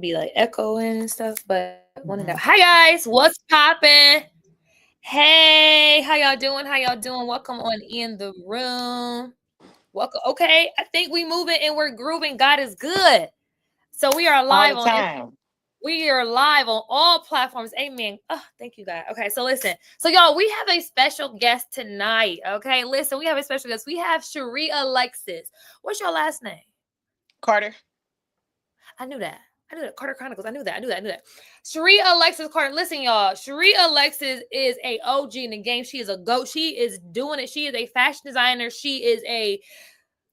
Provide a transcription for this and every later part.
be like echoing and stuff, but want to know. Mhm. Hi guys, what's poppin'? Hey, how y'all doing? How y'all doing? Welcome on in the room. Welcome. Okay, I think we moving and we're grooving. God is good. So we are All live the on. time. We are live on all platforms. Amen. Oh, thank you, God. Okay, so listen. So y'all, we have a special guest tonight. Okay, listen. We have a special guest. We have Cherie Alexis. What's your last name? Carter. I knew that. I knew that. Carter Chronicles. I knew that. I knew that. I knew that. Cherie Alexis Carter. Listen, y'all. Cherie Alexis is a OG in the game. She is a GOAT. She is doing it. She is a fashion designer. She is a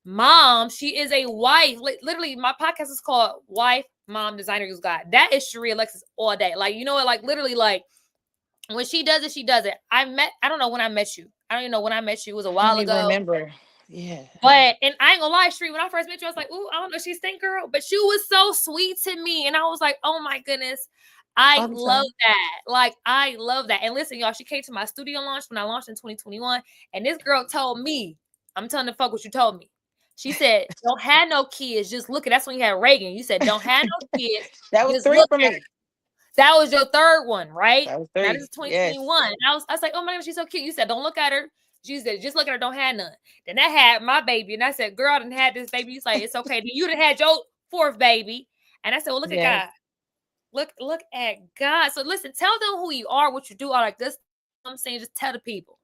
mom. She is a wife. Literally, my podcast is called Wife, Mom, Designer, Use God. That is Cherie Alexis all day. Like, you know what? Like, literally, like, when she does it, she does it. I don't know when I met you. I don't even know when I met you. It was a I don't while even ago. remember. Yeah. But, and I ain't gonna lie, Shree, when I first met you, I was like, ooh, I don't know, she's thin girl. But she was so sweet to me. And I was like, oh my goodness. I All the love time. that. Like, I love that. And listen, y'all, she came to my studio launch when I launched in 2021. And this girl told me, I'm telling the fuck what you told me. She said, don't have no kids, just look at. That's when you had Reagan. You said, don't have no kids, That was just three look for at her. me. That was your third one, right? That was Now this three. is Yes. 2021. And I was like, oh my God, she's so cute. You said, don't look at her. She said, just look at her, don't have none. Then I had my baby. And I said, girl, I done had this baby. He's like, it's okay. Then you done had your fourth baby. And I said, well, look at Yes. God. Look at God. So listen, tell them who you are, what you do, all like this. I'm saying, just tell the people.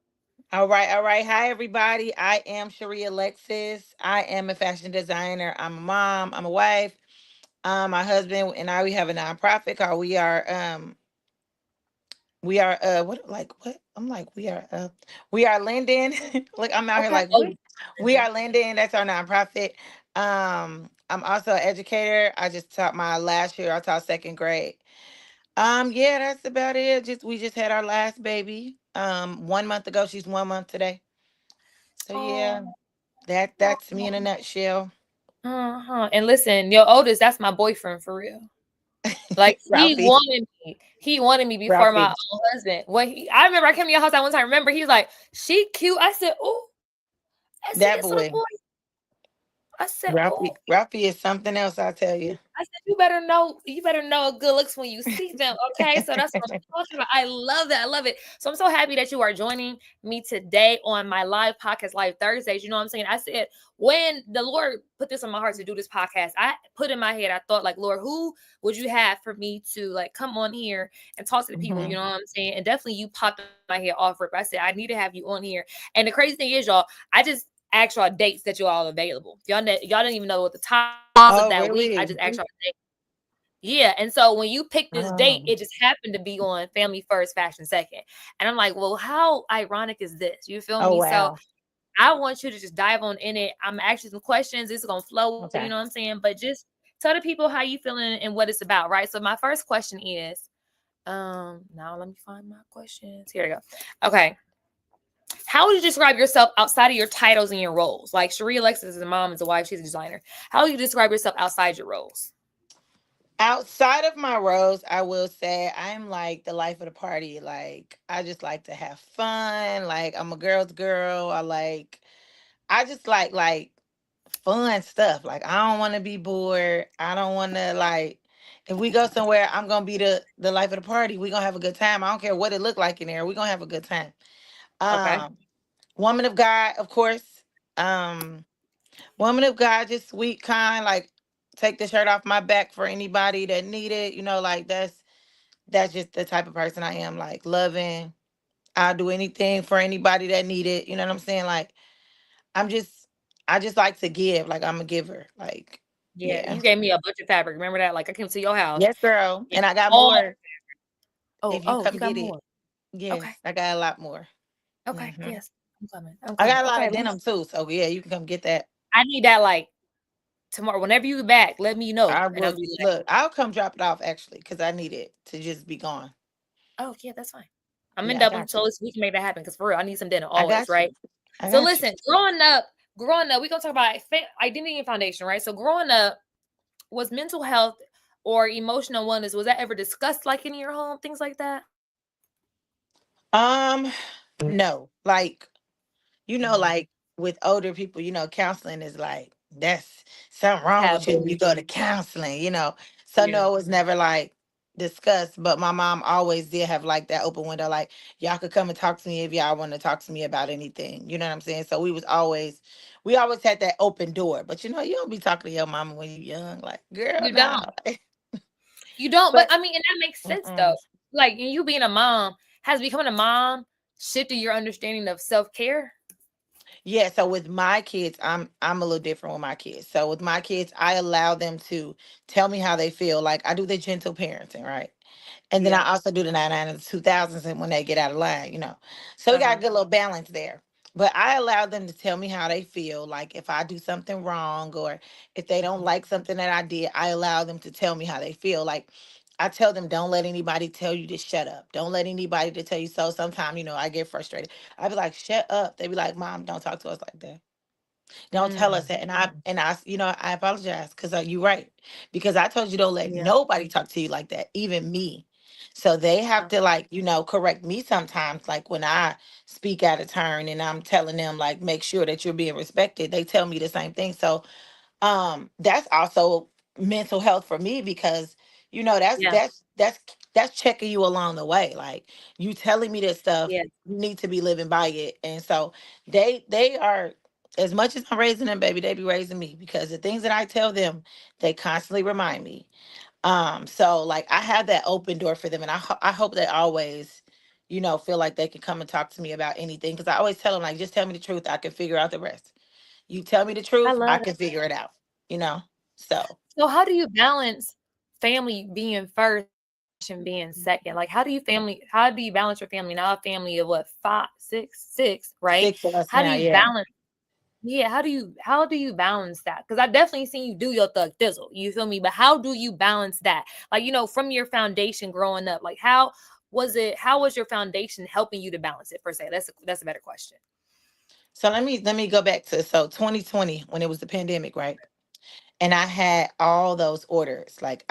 All right. All right. Hi, everybody. I am Cherie Alexis. I am a fashion designer. I'm a mom. I'm a wife. My husband and I, we have a nonprofit called we are what I'm like we are Linden. Look, I'm out here Okay. like Oh, what? We are Linden. That's our nonprofit. I'm also an educator. I just taught my last year. I taught second grade. Yeah, that's about it. We just had our last baby. 1 month ago. She's 1 month today. So yeah, oh, that's me in a nutshell. And listen, your oldest, that's my boyfriend for real. Like he Ralphie. wanted me. He wanted me before my Ralphie. own husband. I remember I came to your house that one time. Remember, he was like, "She cute." I said, "Oh," I said, That "This little boy. boy." I said, "Oh." Ralphie is something else, I tell you. I said, "You better know. You better know good looks when you see them." Okay, so that's what I'm talking about. I love that. I love it. So I'm so happy that you are joining me today on my live podcast, Live Thursdays. You know what I'm saying? I said when the Lord put this on my heart to do this podcast, I put in my head, I thought like, Lord, who would you have for me to like come on here and talk to the people? You Mhm. know what I'm saying? And definitely you popped in my head off rip. I said I need to have you on here. And the crazy thing is, y'all, I just asked y'all dates that you all available. Y'all didn't even know what the time was of Oh, that week. I really? just asked y'all a date. Yeah, and so when you pick this date, Oh. it just happened to be on Family First, Fashion Second. And I'm like, well, how ironic is this? You feel Oh, me? So wow. I want you to just dive on in it. I'm asking some questions. It's gonna flow, you know Okay. what I'm saying? But just tell the people how you feeling and what it's about, right? So my first question is, now let me find my questions. Here we go. Okay. How would you describe yourself outside of your titles and your roles? Like Cherie Alexis is a mom, is a wife, she's a designer. How would you describe yourself outside your roles? Outside of my roles, I will say I'm like the life of the party. Like I just like to have fun. Like I'm a girl's girl. I just like fun stuff. Like I don't want to be bored. I don't want to like if we go somewhere, I'm gonna be the life of the party. We gonna have a good time. I don't care what it look like in there. We gonna have a good time. Okay. Um, Woman of God, of course. Um, Woman of God, just sweet, kind. Like take the shirt off my back for anybody that need it. You know, like that's just the type of person I am. Like loving. I'll do anything for anybody that need it. You know what I'm saying? Like I'm just I just like to give. Like I'm a giver. Like, Yeah, yeah. you gave me a bunch of fabric. Remember that? Like I came to your house. Yes, girl. And And I got all more oh, if you oh, come you got get it. more. Yes, Okay. I got a lot more. Okay. Hmm. Yes. I'm coming. I'm I coming. got a lot Okay. of denim too. So yeah, you can come get that. I need that like tomorrow. Whenever you back, let me know. I And I'll will be like, look, I'll come drop it off actually, because I need it to just be gone. oh yeah, that's fine. I'm in Yeah, I Dublin, got so you. we can make that happen. Because for real, I need some dinner I always, got you. right? I So got you. listen, growing up, we're gonna talk about identity and foundation, right? So growing up, was mental health or emotional wellness, was that ever discussed like in your home, things like that? Um, no. Like, Mhm. like with older people, counseling is like that's something wrong with you. Taboo. You go to counseling. So Yeah. no, it was never like discussed. But my mom always did have like that open window, like y'all could come and talk to me if y'all want to talk to me about anything. You know what I'm saying? So we always had that open door. But you don't be talking to your mama when you young, like girl, You no. don't. You don't. But But I mean, and that makes sense though. mm-mm. Like you being a mom, has becoming a mom shifted your understanding of self care? Yeah, so with my kids, I'm a little different with my kids. So with my kids, I allow them to tell me how they feel. Like I do the gentle parenting, right? And then Yeah. I also do the 99 and the 2000s and when they get out of line. So we Uh got a huh. good little balance there. But I allow them to tell me how they feel. Like if I do something wrong or if they don't like something that I did, I allow them to tell me how they feel. Like I tell them, don't let anybody tell you to shut up. Don't let anybody to tell you so. Sometimes, I get frustrated. I be like, shut up. They be like, Mom, don't talk to us like that. Don't tell us Mm. that. And I apologize because you're right. Because I told you don't let Yeah. nobody talk to you like that, even me. So they have Uh, to like, correct me sometimes, like when I speak out of turn and I'm telling them like make sure that you're being respected. They tell me the same thing. So that's also mental health for me because that's yeah. that's that's that's checking you along the way, like you telling me this stuff, Yeah. you need to be living by it. And so they are, as much as I'm raising them, baby, they be raising me because the things that I tell them, they constantly remind me. So like I have that open door for them, and I hope they always feel like they can come and talk to me about anything, because I always tell them like, just tell me the truth, I can figure out the rest. You tell me the I truth, I love can that. figure it out, you know? So, So how do you balance family being first and being second? Like how do you balance your family? Now a family of what, six, right? 6 of us How do now, you yeah. balance yeah, how do you balance that? Because I definitely seen you do your thug thizzle. You feel me? But how do you balance that? Like, from your foundation growing up, like how was your foundation helping you to balance it per se? That's a better question. So let me go back to 2020 when it was the pandemic, right? And I had all those orders. Like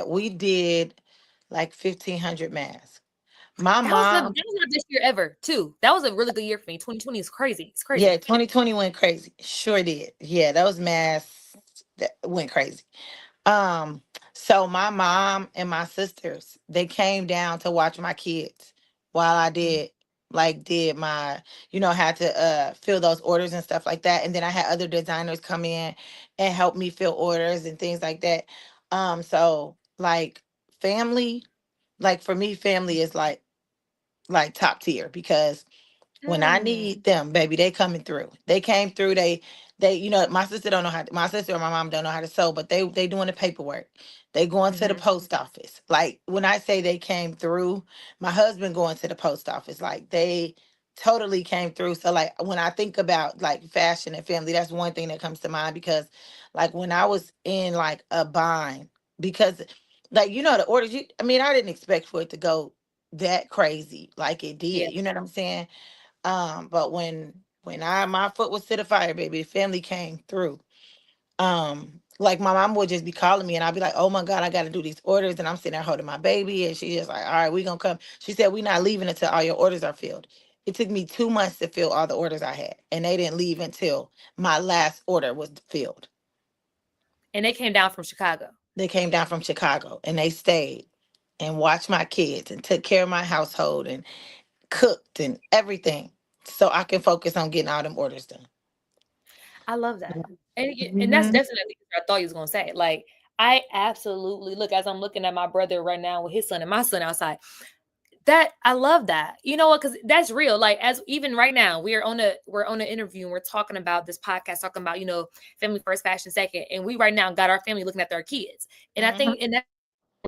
we did like 1,500 masks. My That mom, was my best year ever, too. That was a really good year for me. 2020 is crazy. It's yeah, crazy. 2020 went crazy. Sure did. Yeah, those masks that went crazy. Um, so my mom and my sisters, they came down to watch my kids while I Mhm. did my, had to fill those orders and stuff like that. And then I had other designers come in and help me fill orders and things like that. So like family, like for me, family is like top tier because when I Mm, need them, baby, they coming through. They came through. They, my sister don't know how. My sister or my mom don't know how to sew, but they doing the paperwork. They going to the mhm. post office. Like when I say they came through, my husband going to the post office. Like they totally came through. So like when I think about like fashion and family, that's one thing that comes to mind because like when I was in like a bind, because like the orders. I mean, I didn't expect for it to go that crazy like it Yeah. did. You know what I'm saying? But when my foot was to the fire, baby, the family came through. Like my mom would just be calling me and I'd be like, oh my God, I gotta do these orders. And I'm sitting there holding my baby, and she just like, all right, we gonna come. She said, we not leaving until all your orders are filled. It took me 2 months to fill all the orders I had, and they didn't leave until my last order was filled. And they came down from Chicago. They came down from Chicago and they stayed and watched my kids and took care of my household and cooked and everything so I can focus on getting all them orders done. I love that. And that's Mhm. definitely what I thought you was gonna say. Like, I absolutely look as I'm looking at my brother right now with his son and my son outside. That I love that. You know what? Because that's real. Like as even right now, we're on an interview and we're talking about this podcast, talking about family first, fashion second, and we right now got our family looking at their kids. And I Mhm. think and that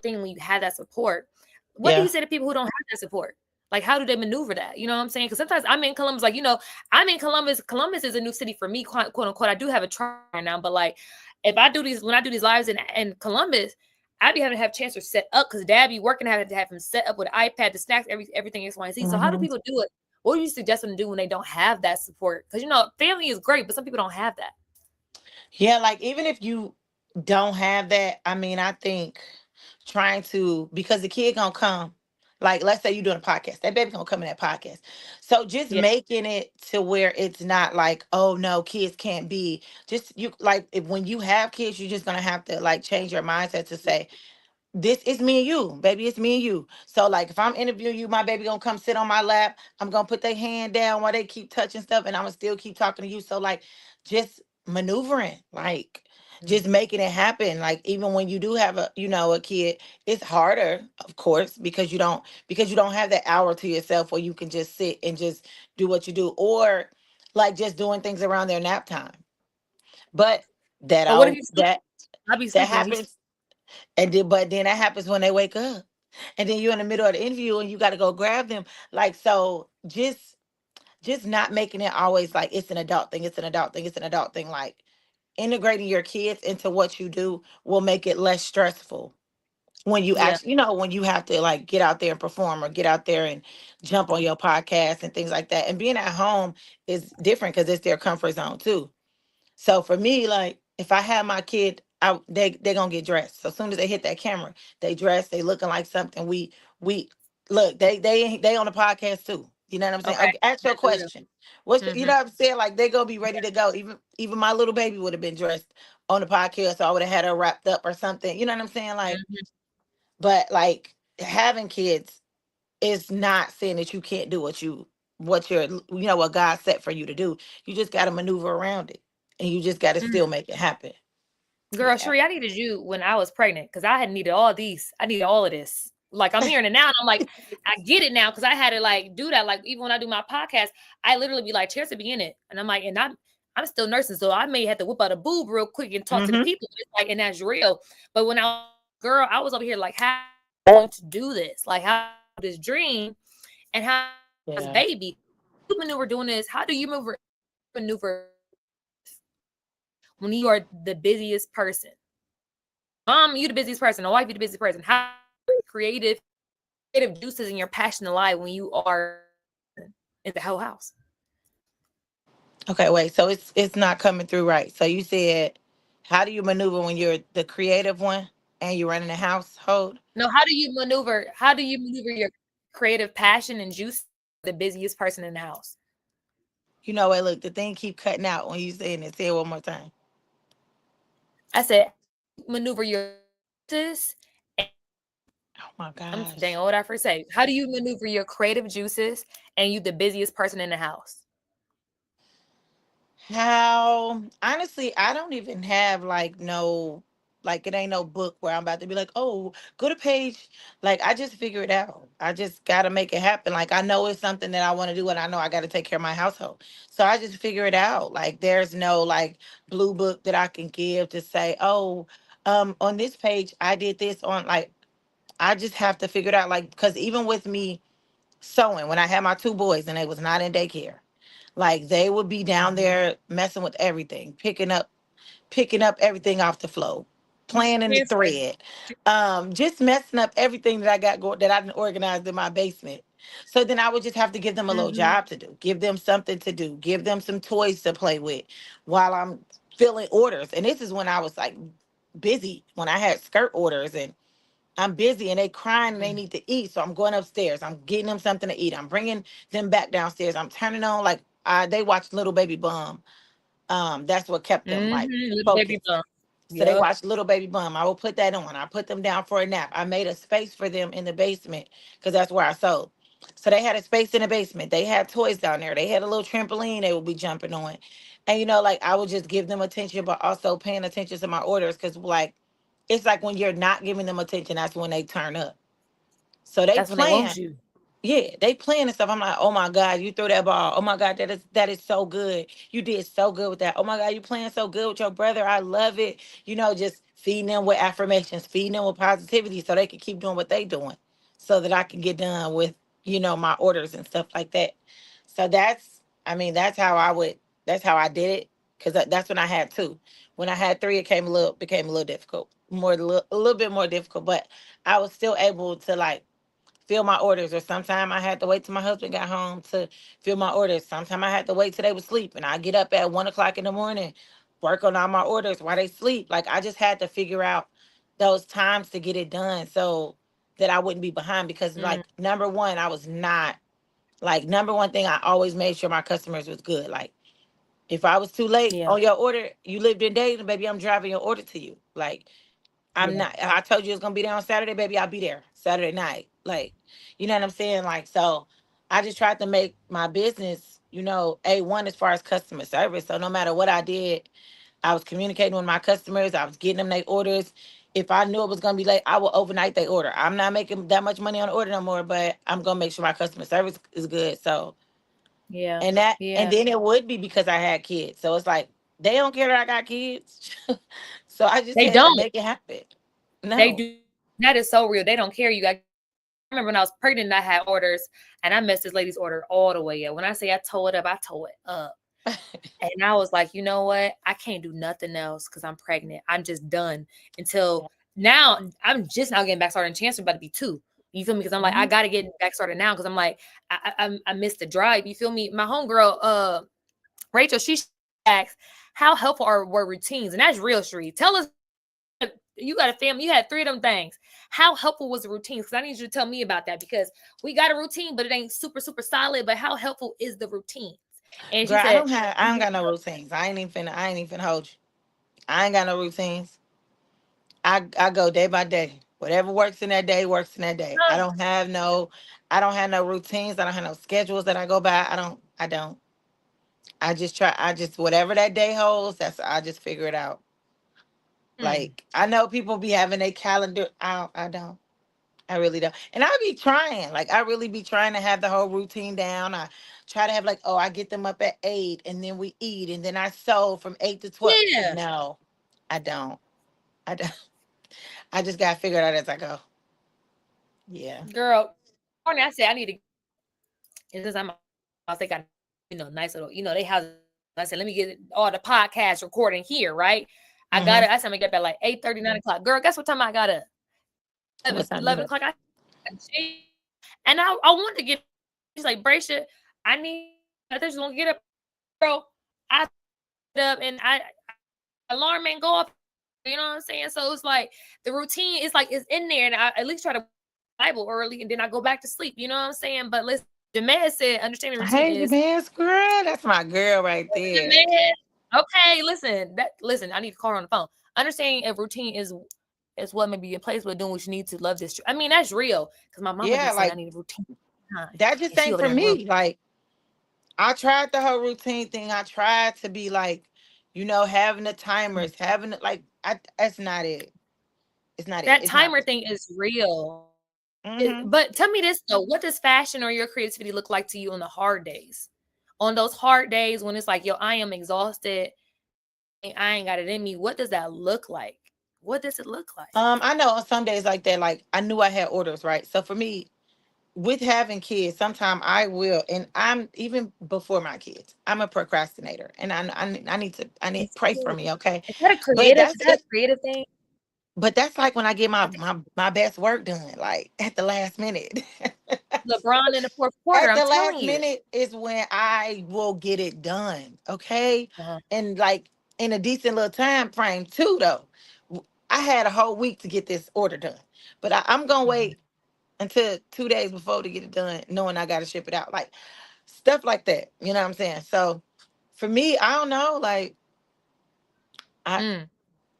thing when you have that support. What do you Yeah. say to people who don't have that support? Like how do they maneuver that? You know what I'm saying? Because sometimes I'm in Columbus, like I'm in Columbus. Columbus is a new city for me, quote unquote. I do have a try right now, but like if I do these when I do these lives in Columbus, I'd be having to have chance to set up because dad be working, having to have him set up with an iPad, the snacks, everything X, Y, and Z. So how do Mhm. people do it? What do you suggest them to do when they don't have that support? Because family is great, but some people don't have that. Yeah, like even if you don't have that, I mean, I think trying to, because the kid gonna come, like let's say you're doing a podcast, that baby gonna come in that podcast. So just Yeah. making it to where it's not like, oh no, kids can't be just you like if when you have kids, you're just gonna have to like change your mindset to say, this is me and you, baby. It's me and you. So like if I'm interviewing you, my baby gonna come sit on my lap. I'm gonna put their hand down while they keep touching stuff, and I'm gonna still keep talking to you. So like just maneuvering, like just making it happen. Like even when you do have a, a kid, it's harder, of course, because you don't have that hour to yourself where you can just sit and just do what you do, or like just doing things around their nap time. But that Or what if all you sleep? that I'll be that sleeping and he happens. And then, but then that happens when they wake up, and then you're in the middle of the interview, and you got to go grab them. Like so, just not making it always like it's an adult thing. It's an adult thing. It's an adult thing. Like integrating your kids into what you do will make it less stressful when you yeah. actually, when you have to like get out there and perform or get out there and jump on your podcast and things like that. And being at home is different because it's their comfort zone too. So for me, like if I have my kid, they gonna get dressed. So as soon as they hit that camera, they dress, they looking like something. We look, they on the podcast too. You know what I'm saying? Okay. Okay, ask your That's real. question. What's you Mm-hmm. know what I'm saying? Like they gonna be ready to go. Even my little baby would have been dressed on the podcast, so I would have had her wrapped up or something. You know what I'm saying? Like, Mm-hmm. but like having kids is not saying that you can't do what you're what God set for you to do. You just got to maneuver around it, and you just got to Mm. still make it happen. Girl, Yeah. Sheree, I needed you when I was pregnant because I had needed all these. I needed all of this. Like I'm hearing it now, and I'm like, I get it now because I had to like do that. Like even when I do my podcast, I literally be like, "Cheers to be in it," and I'm like, and I'm still nursing, so I may have to whip out a boob real quick and talk to the Mm-hmm. people. It's like, and that's real. But when I girl, I was over here like, how am I going to do this? Like how this dream and how this Yeah. baby you maneuver doing this? How do you maneuver when you are the busiest person? Mom, you the busiest person. A wife, you the busiest person. How creative, creative juices and your passion alive when you are in the whole house. Okay. Wait. So it's not coming through right. So you said, how do you maneuver when you're the creative one and you're running a household? No, how do you maneuver? How do you maneuver your creative passion and juice? The busiest person in the house. You know what? Look, the thing keep cutting out when you saying it. Say it one more time. I said, maneuver your juices. Oh my I'm dang. gosh. What did I first say? How do you maneuver your creative juices and you the busiest person in the house? How honestly, I don't even have like no like it ain't no book where I'm about to be like, oh, go to page. Like I just figure it out. I just gotta make it happen. Like I know it's something that I want to do and I know I gotta take care of my household. So I just figure it out. Like there's no like blue book that I can give to say, oh, on this page I did this on like I just have to figure it out. Like because even with me sewing, when I had my two boys and they was not in daycare. Like they would be down there messing with everything, picking up everything off the floor, playing in the Cancer. thread, just messing up everything that I got that I didn't organize in my basement. So then I would just have to give them a little Mm-hmm. job to do, give them something to do, give them some toys to play with while I'm filling orders. And this is when I was like busy, when I had skirt orders and I'm busy and they crying and they need to eat. So I'm going upstairs. I'm getting them something to eat. I'm bringing them back downstairs. I'm turning on like they watched Little Baby Bum. That's what kept them like Mm-hmm. Little baby focused. bump. So they Yep. watched Little Baby Bum. I will put that on. I put them down for a nap. I made a space for them in the basement because that's where I sewed. So they had a space in the basement. They had toys down there. They had a little trampoline they would be jumping on. And like I would just give them attention, but also paying attention to my orders because like it's like when you're not giving them attention, that's when they turn up. So they That's when they playing. want you. Yeah, they playing and stuff. I'm like, oh my God, you threw that ball. Oh my God, that is so good. You did so good with that. Oh my God, you playing so good with your brother. I love it. Just feeding them with affirmations, feeding them with positivity so they can keep doing what they doing. So that I can get done with, my orders and stuff like that. So that's how that's how I did it. Cause that's when I had two. When I had three, it became a little difficult, a little bit more difficult, but I was still able to like fill my orders. Or sometime I had to wait till my husband got home to fill my orders. Sometime I had to wait till they was sleep, and I get up at 1 o'clock in the morning, work on all my orders while they sleep. Like I just had to figure out those times to get it done so that I wouldn't be behind. Because Mm, like number one, I was not like number one thing I always made sure my customers was good. Like if I was too late yeah. on your order, you lived in Dayton, baby, I'm driving your order to you. Like I'm Yeah. not. I told you it's gonna be there on Saturday, baby. I'll be there Saturday night. Like, you know what I'm saying? Like, so I just tried to make my business, A1 as far as customer service. So no matter what I did, I was communicating with my customers. I was getting them their orders. If I knew it was gonna be late, I will overnight their order. I'm not making that much money on the order no more, but I'm gonna make sure my customer service is good. So Yeah. and Yeah. then it would be because I had kids. So it's like they don't care that I got kids. So I just They had to don't. make it happen. They No. do. That is so real. They don't care. You got. I remember when I was pregnant, I had orders, and I messed this lady's order all the way up. When I say I tore it up, I tore it up. And I was like, you know what? I can't do nothing else because I'm pregnant. I'm just done until now. I'm just now getting back started. And Chance about to be 2. You feel me? Because I'm like, I Mhm. gotta get back started now because I'm like, I missed the drive. You feel me? My homegirl, Rachel, she asked, how helpful were routines? And that's real, Sheree. Tell us, you got a family, you had 3 of them things. How helpful was the routines? Because I need you to tell me about that because we got a routine, but it ain't super, super solid. But how helpful is the routines? And she Girl, said, I don't got no routines. I ain't even finna hold you. I ain't got no routines. I go day by day. Whatever works in that day works in that day. I don't have no routines. I don't have no schedules that I go by. I don't. I just whatever that day holds, I just figure it out. hmm, Like I know people be having a calendar. I don't. I really don't. And I be trying. Like I really be trying to have the whole routine down. I try to have like, oh, I get them up at 8 and then we eat and then I sew from 8 to 12. yeah, No, I don't. I don't. I just gotta figure it out as I go. Yeah. girl. Morning, I said I need to. And since I'm, I think I, nice little, they have. I said, let me get all the podcast recording here, right? I got Mm-hmm. it. I said I'm gonna get up at like 8:30, 9 o'clock. Girl, guess what time I got up? What 11, time you 11 got? o'clock. And I want to get. She's like, Braisha, I need. I think she's gonna get up, girl. I get up and I alarm ain't go off. You know what I'm saying? So it's like the routine is like it's in there, and I at least try to Bible early, and then I go back to sleep. You know what I'm saying? But listen, the man said understanding routine Hey, the is man's girl. That's my girl right there. the man. Okay, listen. I need to call her on the phone. Understanding a routine is what may be in place, but doing what you need to love this. I mean, that's real. Because my mama Yeah, just said I like need a routine time, that just and she ain't over for there in real. me. Like I tried the whole routine thing. I tried to be like, having the timers, having it like that's not it. It's not it. That It's not. timer thing is real. Mm-hmm. But tell me this though, what does fashion or your creativity look like to you on the hard days? On those hard days when it's like, yo, I am exhausted, and I ain't got it in me. What does that look like? What does it look like? I know on some days like that, like I knew I had orders, right? So for me, with having kids, sometimes I will, and I'm even before my kids, I'm a procrastinator, and I need Is pray for it? me, okay? Is that a But creative? Is that's that a it. creative thing? But that's like when I get I think my best work done, like at the last minute. LeBron in the fourth quarter. At I'm the telling last you. minute is when I will get it done, okay? Uh-huh. And like in a decent little time frame too, though. I had a whole week to get this order done, but I'm gonna Mhm. wait until 2 days before to get it done, knowing I got to ship it out, like stuff like that. You know what I'm saying? So for me, I don't know. Like I, Mm.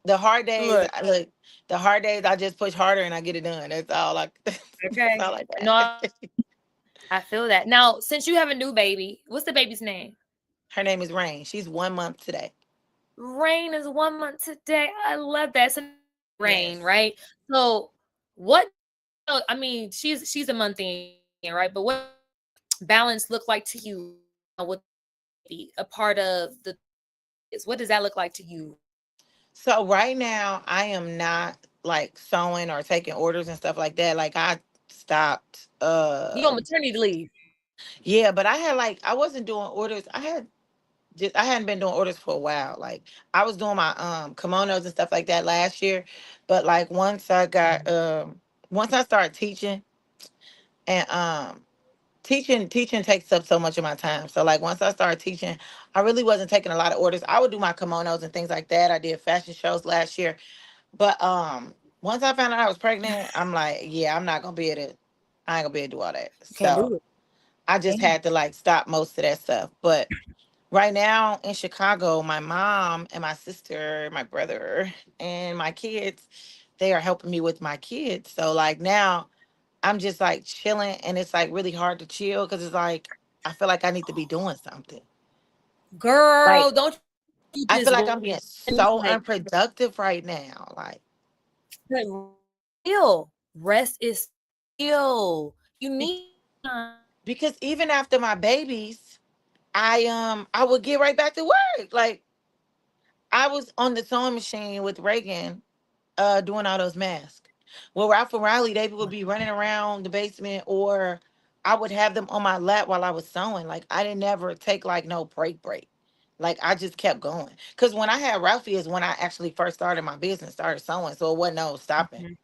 the hard days, Look, look, the hard days, I just push harder and I get it done. That's all. Like that's okay. all I got. No, I feel that. Now, since you have a new baby, what's the baby's name? Her name is Rain. She's 1 month today. Rain is 1 month today. I love that. So Rain, Yes. right? So what I mean, she's a month in, right? But what balance look like to you with a part of the is what does that look like to you? So right now, I am not like sewing or taking orders and stuff like that. Like I stopped. You on maternity leave. Yeah, but I had like I wasn't doing orders. I hadn't been doing orders for a while. Like I was doing my kimonos and stuff like that last year, but like once I started teaching and teaching takes up so much of my time. So like once I started teaching, I really wasn't taking a lot of orders. I would do my kimonos and things like that. I did fashion shows last year. But once I found out I was pregnant, I'm like, yeah, I'm not gonna be able to I ain't gonna be able to do all that. You can't So do it. I just Damn. had to like stop most of that stuff. But right now in Chicago, my mom and my sister, my brother, and my kids, they are helping me with my kids. So like now I'm just like chilling, and it's like really hard to chill because it's like I feel like I need to be doing something. Like Girl, don't you just want I to feel be like I'm like, being so unproductive right now. Like but real rest is real. You be- need time. because even after my babies, I would get right back to work. Like I was on the sewing machine with Reagan, doing all those masks. Well, Ralph and Riley, they would be running around the basement, or I would have them on my lap while I was sewing. Like I didn't never take like no break. Like I just kept going. Cause when I had Ralphie is when I actually first started my business, started sewing. So it wasn't no stopping. Mhm.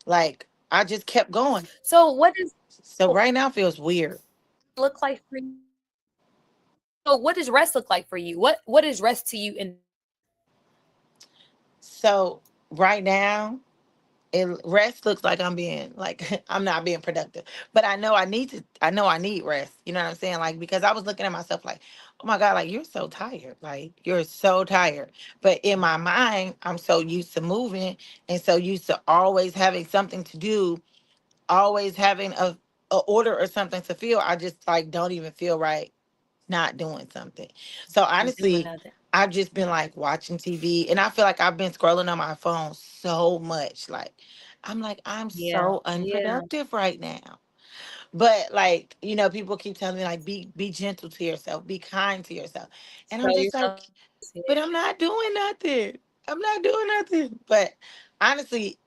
Like I just kept going. So what does So right now feels weird. look like for you? So what does rest look like for you? What is rest to you in So right now it rest looks like I'm being like I'm not being productive. But I know I need rest. You know what I'm saying? Like because I was looking at myself like, oh my God, like you're so tired. Like you're so tired. But in my mind, I'm so used to moving and so used to always having something to do, always having a order or something to feel. I just like don't even feel right not doing something. So doing honestly, nothing? I've just been like watching TV, and I feel like I've been scrolling on my phone so much. Like I'm like I'm Yeah, so yeah. unproductive right now. But like, people keep telling me like be gentle to yourself, be kind to yourself. And I'm Tell just yourself like, but I'm not doing nothing. I'm not doing nothing. But honestly,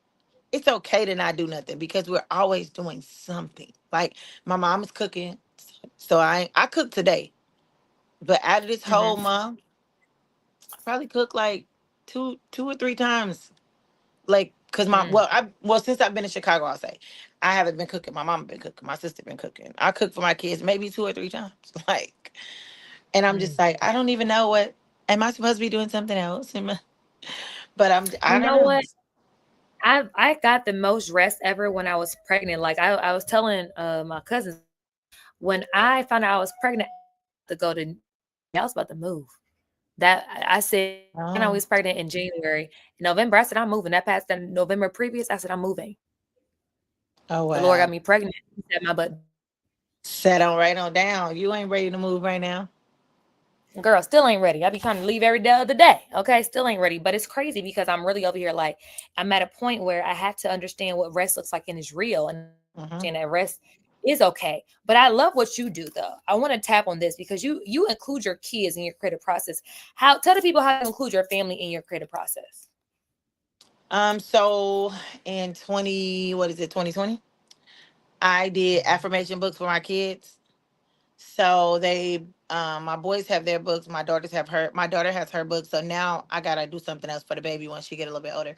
it's okay to not do nothing because we're always doing something. Like my mom is cooking. So I cooked today. But out of this whole Mhm. month, I probably cook like two or three times. Like, cause Mm. since I've been in Chicago, I'll say I haven't been cooking. My mom been cooking. My sister been cooking. I cook for my kids maybe two or three times. Like, and I'm just Mm. like, I don't even know what. Am I supposed to be doing something else? But I You don't know know. what? I got the most rest ever when I was pregnant. Like I was telling my cousins when I found out I was pregnant to go to I was about to move. That I said when I Oh, was pregnant in January. In November, I said I'm moving. That past that November previous, I said I'm moving. oh The Lord got wow. me pregnant. He said my butt. Set on right on down. You ain't ready to move right now. Girl, still ain't ready. I be trying to leave every day of the day. Okay, still ain't ready. But it's crazy because I'm really over here like I'm at a point where I have to understand what rest looks like and is real and Hmm. understand that rest is okay. But I love what you do though. I want to tap on this because you include your kids in your creative process. How tell the people how you include your family in your creative process. So in 2020, I did affirmation books for my kids. So they my boys have their books, my daughter has her books. So now I gotta do something else for the baby once she get a little bit older.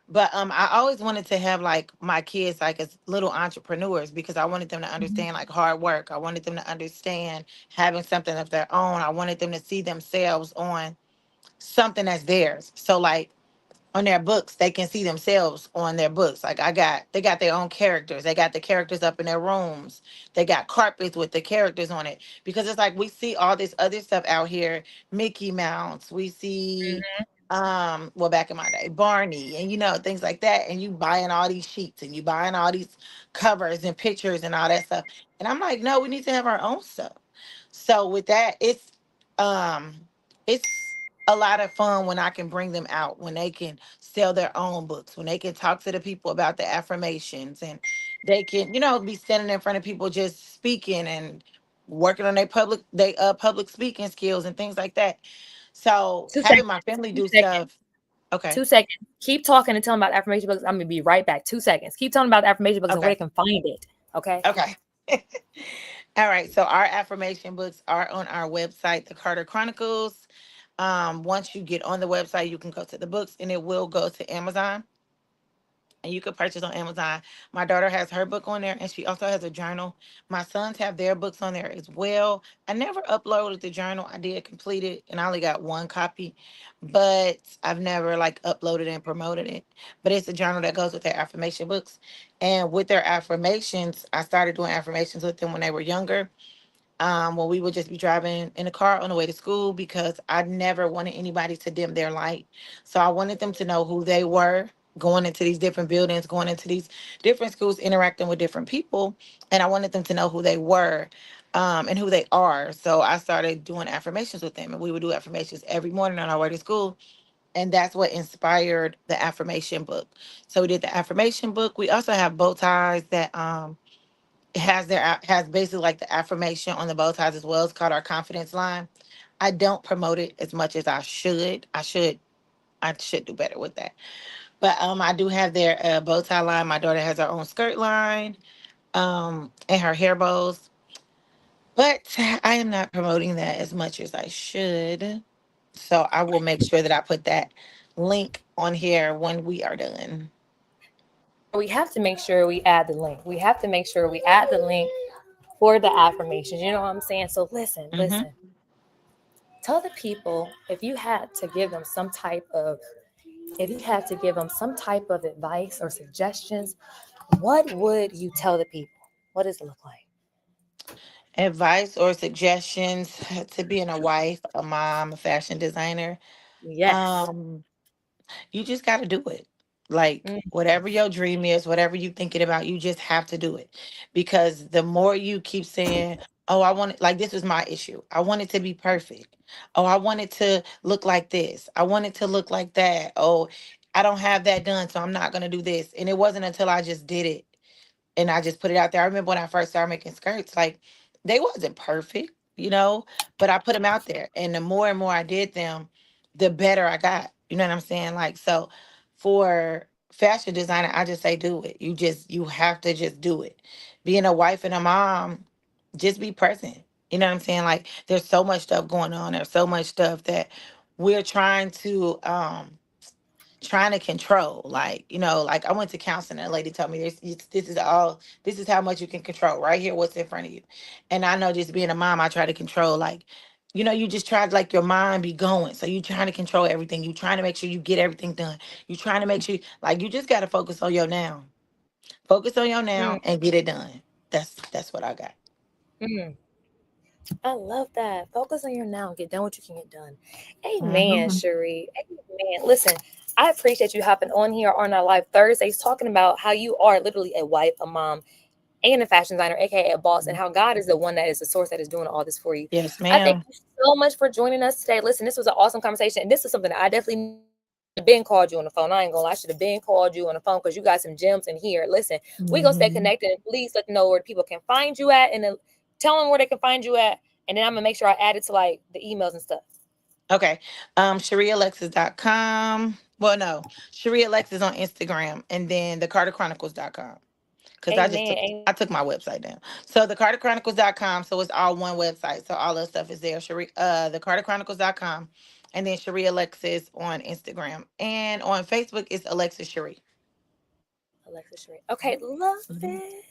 But I always wanted to have like my kids like as little entrepreneurs because I wanted them to Mhm. understand like hard work. I wanted them to understand having something of their own. I wanted them to see themselves on something that's theirs. So like on their books, they can see themselves on their books. Like they got their own characters. They got the characters up in their rooms. They got carpets with the characters on it. Because it's like we see all this other stuff out here, Mickey Mouse. We see, well, back in my day, Barney, and things like that. And you buying all these sheets and you buying all these covers and pictures and all that stuff. And I'm like, no, we need to have our own stuff. So with that, um it's a lot of fun when I can bring them out, when they can sell their own books, when they can talk to the people about the affirmations, and they can, be standing in front of people just speaking and working on their public speaking skills and things like that. So 2 seconds. having my family 2 do seconds. stuff. Okay. 2 seconds. Keep talking and telling about affirmation books. I'm gonna be right back. 2 seconds. Keep telling about the affirmation books and where Okay. they can find it. Okay. Okay. All right. So our affirmation books are on our website, the Carter Chronicles. Once you get on the website, you can go to the books and it will go to Amazon, and you could purchase on Amazon. My daughter has her book on there and she also has a journal. My sons have their books on there as well. I never uploaded the journal. I did complete it and I only got one copy, but I've never like uploaded and promoted it. But it's a journal that goes with their affirmation books. And with their affirmations, I started doing affirmations with them when they were younger. When we would just be driving in the car on the way to school because I never wanted anybody to dim their light. So I wanted them to know who they were. going into these different buildings, going into these different schools, interacting with different people, and I wanted them to know who they were, and who they are. So I started doing affirmations with them, and we would do affirmations every morning on our way to school, and that's what inspired the affirmation book. So we did the affirmation book. We also have bow ties that has basically like the affirmation on the bow ties as well. It's called our confidence line. I don't promote it as much as I should. I should do better with that. But I do have their bow tie line. My daughter has her own skirt line, and her hair bows. But I am not promoting that as much as I should. So I will make sure that I put that link on here when we are done. Girl, we have to make sure we add the link. We have to make sure we add the link for the affirmations. You know what I'm saying? So listen, Hmm. listen. Tell the people if you had to give them some type of if you had to give them some type of advice or suggestions, what would you tell the people? What does it look like? Advice or suggestions to being a wife, a mom, a fashion designer. Yes. Um, you just got to do it. Like Mm, whatever your dream is, whatever you thinking about, you just have to do it. Because the more you keep saying, "Oh, I want it," like this was my issue. I want it to be perfect. Oh, I want it to look like this. I want it to look like that. Oh, I don't have that done, so I'm not gonna do this. And it wasn't until I just did it and I just put it out there. I remember when I first started making skirts, like they wasn't perfect, but I put them out there. And the more and more I did them, the better I got. You know what I'm saying? Like, so for fashion designer, I just say do it. You have to just do it. Being a wife and a mom, just be present. You know what I'm saying? Like, there's so much stuff going on. There's so much stuff that we're trying to control. Like, like I went to counseling and a lady told me this is how much you can control right here, what's in front of you. And I know just being a mom, I try to control, like, you just try to, like, your mind be going. So you trying to control everything. You trying to make sure you get everything done. You trying to make sure, like, you just got to focus on your now. Focus on your mm, now and get it done. That's what I got. mm. I love that. Focus on your now. Get done what you can get done. Amen, Hmm. Cherie. Amen. Listen, I appreciate you hopping on here on our live Thursdays talking about how you are literally a wife, a mom, and a fashion designer, aka a boss, and how God is the one that is the source that is doing all this for you. Yes, I thank ma'am. you so much for joining us today. Listen, this was an awesome conversation, and this is something that I definitely need to do. I should have been called you on the phone. I ain't gonna lie, I should have been called you on the phone because you got some gems in here. Listen, we gonna stay Hmm. connected, and please let them know where people can find you at, and then tell them where they can find you at, and then I'm gonna make sure I add it to like the emails and stuff. Okay. ShariaAlexis.com. Well, no. Sharia Alexis on Instagram, and then the CarterChronicles.com. Because Amen. I took my website down. So the CarterChronicles.com. So it's all one website. So all that stuff is there. The CarterChronicles.com. And then Sharia Alexis on Instagram. And on Facebook it's Alexis Cherie. Alexa Cherie. Okay, love Mhm. it.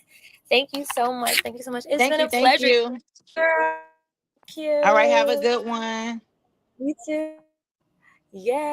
Thank you so much. Thank you so much. It's Thank been you. a Thank pleasure, you. girl. Thank All right. Have a you. good one. You too. Yeah.